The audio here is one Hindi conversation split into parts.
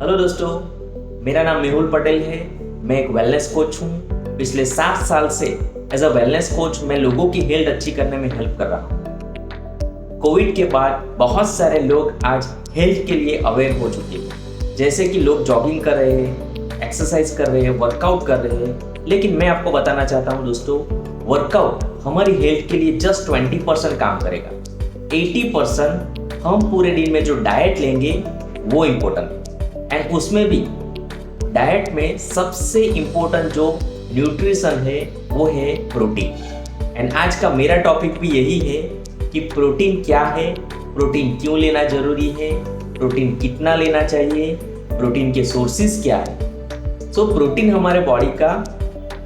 हेलो दोस्तों, मेरा नाम मेहुल पटेल है। मैं एक वेलनेस कोच हूँ। पिछले 7 साल से एज अ वेलनेस कोच मैं लोगों की हेल्थ अच्छी करने में हेल्प कर रहा हूँ। कोविड के बाद बहुत सारे लोग आज हेल्थ के लिए अवेयर हो चुके हैं, जैसे कि लोग जॉगिंग कर रहे हैं, एक्सरसाइज कर रहे हैं, वर्कआउट कर रहे हैं। लेकिन मैं आपको बताना चाहता हूँ दोस्तों, वर्कआउट हमारी हेल्थ के लिए जस्ट 20% काम करेगा। 80% हम पूरे दिन में जो डाइट लेंगे वो इम्पोर्टेंट है। एंड उसमें भी डाइट में सबसे इम्पोर्टेंट जो न्यूट्रिशन है वो है प्रोटीन। एंड आज का मेरा टॉपिक भी यही है कि प्रोटीन क्या है, प्रोटीन क्यों लेना जरूरी है, प्रोटीन कितना लेना चाहिए, प्रोटीन के सोर्सेज क्या है। सो प्रोटीन हमारे बॉडी का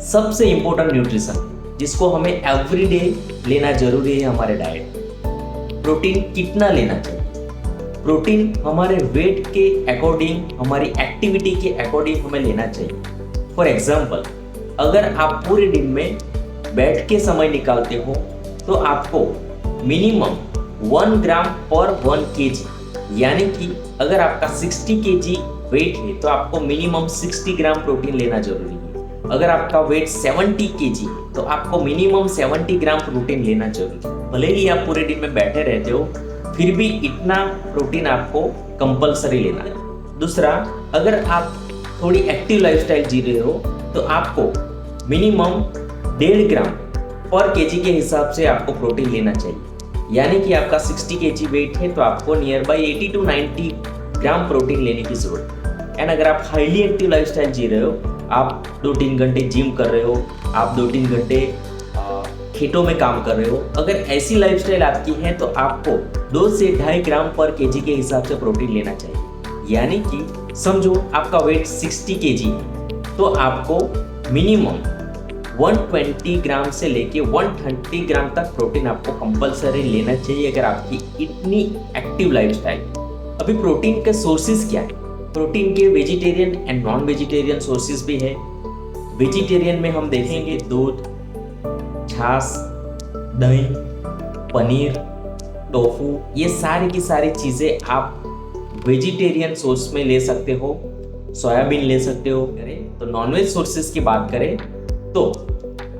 सबसे इम्पोर्टेंट न्यूट्रिशन है जिसको हमें एवरीडे लेना जरूरी है हमारे डाइट में। प्रोटीन कितना लेना चाहिए? प्रोटीन हमारे वेट के अकॉर्डिंग, हमारी एक्टिविटी के अकॉर्डिंग हमें लेना चाहिए। फॉर एग्जाम्पल, अगर आप पूरे दिन में बैठ के समय निकालते हो तो आपको मिनिमम 1 ग्राम पर 1 kg, यानी कि अगर आपका 60 kg वेट है तो आपको मिनिमम 60 ग्राम प्रोटीन लेना जरूरी है। अगर आपका वेट 70 kg है तो आपको मिनिमम 70 ग्राम प्रोटीन लेना जरूरी है। भले ही आप पूरे दिन में बैठे रहते हो, फिर भी इतना प्रोटीन आपको कंपलसरी लेना है। दूसरा, अगर आप थोड़ी एक्टिव लाइफस्टाइल जी रहे हो तो आपको मिनिमम 1.5 ग्राम पर केजी के हिसाब से आपको प्रोटीन लेना चाहिए। यानी कि आपका 60 kg वेट है तो आपको near by 80 to 90 gram protein लेने की जरूरत है। एंड अगर आप हाईली एक्टिव लाइफस्टाइल जी रहे हो, आप 2-3 घंटे जिम कर रहे हो, आप 2-3 घंटे खेतों में काम कर रहे हो, अगर ऐसी लाइफस्टाइल आपकी है तो आपको 2 से 2.5 ग्राम पर केजी के हिसाब से प्रोटीन लेना चाहिए। यानी कि समझो आपका वेट 60 kg है तो आपको मिनिमम 120 ग्राम से लेके 130 ग्राम तक प्रोटीन आपको कंपलसरी लेना चाहिए अगर आपकी इतनी एक्टिव लाइफस्टाइल। अभी प्रोटीन के सोर्सेज क्या है? प्रोटीन के vegetarian and non vegetarian sources भी है। वेजिटेरियन में हम देखेंगे दूध, छाछ, दही, पनीर, टोफू, ये सारी की सारी चीज़ें आप वेजिटेरियन सोर्स में ले सकते हो। सोयाबीन ले सकते हो। तो नॉनवेज सोर्सेज की बात करें तो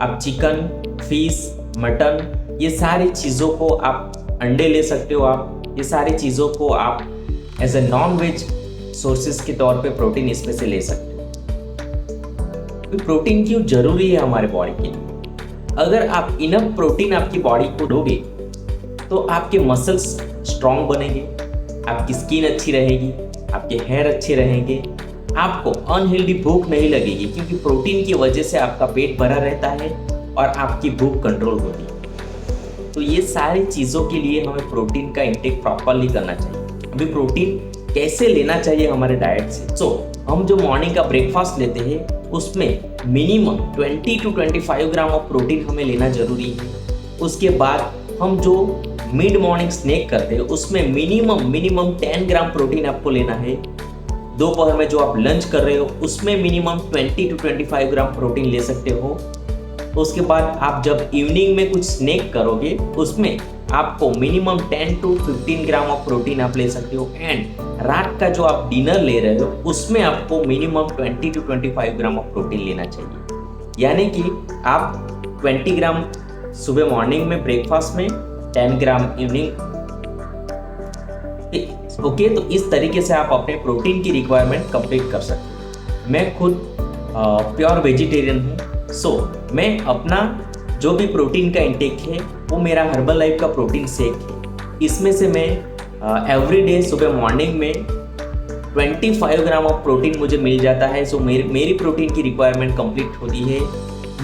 आप चिकन, फिश, मटन, ये सारी चीज़ों को आप, अंडे ले सकते हो आप, ये सारी चीज़ों को आप as a non veg sources के तौर पे प्रोटीन इसमें से ले सकते हो। तो प्रोटीन क्यों जरूरी है हमारे बॉडी के लिए? अगर आप इनफ प्रोटीन आपकी बॉडी को दोगे तो आपके मसल्स स्ट्रॉन्ग बनेंगे, आपकी स्किन अच्छी रहेगी, आपके हेयर अच्छे रहेंगे, आपको अनहेल्दी भूख नहीं लगेगी क्योंकि प्रोटीन की वजह से आपका पेट भरा रहता है और आपकी भूख कंट्रोल होती है। तो ये सारी चीज़ों के लिए हमें प्रोटीन का इंटेक प्रॉपरली करना चाहिए। अभी प्रोटीन कैसे लेना चाहिए हमारे डाइट से? हम जो मॉर्निंग का ब्रेकफास्ट लेते हैं उसमें minimum 20 to 25 gram of protein हमें लेना जरूरी है। उसके बाद हम जो मिड मॉर्निंग स्नैक करते हैं उसमें मिनिमम 10 ग्राम प्रोटीन आपको लेना है। दोपहर में जो आप लंच कर रहे हो उसमें मिनिमम 20 to 25 ग्राम प्रोटीन ले सकते हो। उसके बाद आप जब इवनिंग में कुछ स्नैक करोगे उसमें आपको minimum 10 to 15 gram of protein आप ले सकते हो। एंड रात का जो आप डिनर ले रहे हो उसमें आपको minimum 20 to 25 gram of protein लेना चाहिए। यानी कि आप 20 ग्राम सुबह मॉर्निंग में ब्रेकफास्ट में, 10 ग्राम इवनिंग। ओके, तो इस तरीके से आप अपने प्रोटीन की रिक्वायरमेंट कंप्लीट कर सकते हो। मैं खुद प्योर वेजिटेरियन हूँ, सो मैं अपना जो भी प्रोटीन का इंटेक है वो मेरा हर्बल लाइफ का प्रोटीन शेक है। इसमें से मैं एवरीडे सुबह मॉर्निंग में 25 ग्राम ऑफ प्रोटीन मुझे मिल जाता है। सो मेरी प्रोटीन की रिक्वायरमेंट कंप्लीट होती है।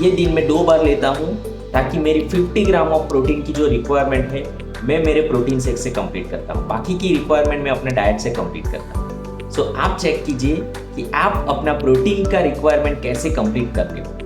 ये दिन में 2 बार लेता हूँ ताकि मेरी 50 ग्राम ऑफ प्रोटीन की जो रिक्वायरमेंट है मैं मेरे प्रोटीन शेक से कंप्लीट करता हूँ। बाकी की रिक्वायरमेंट मैं अपने डाइट से कंप्लीट करता हूँ। सो आप चेक कीजिए कि आप अपना प्रोटीन का रिक्वायरमेंट कैसे कंप्लीट करते हो।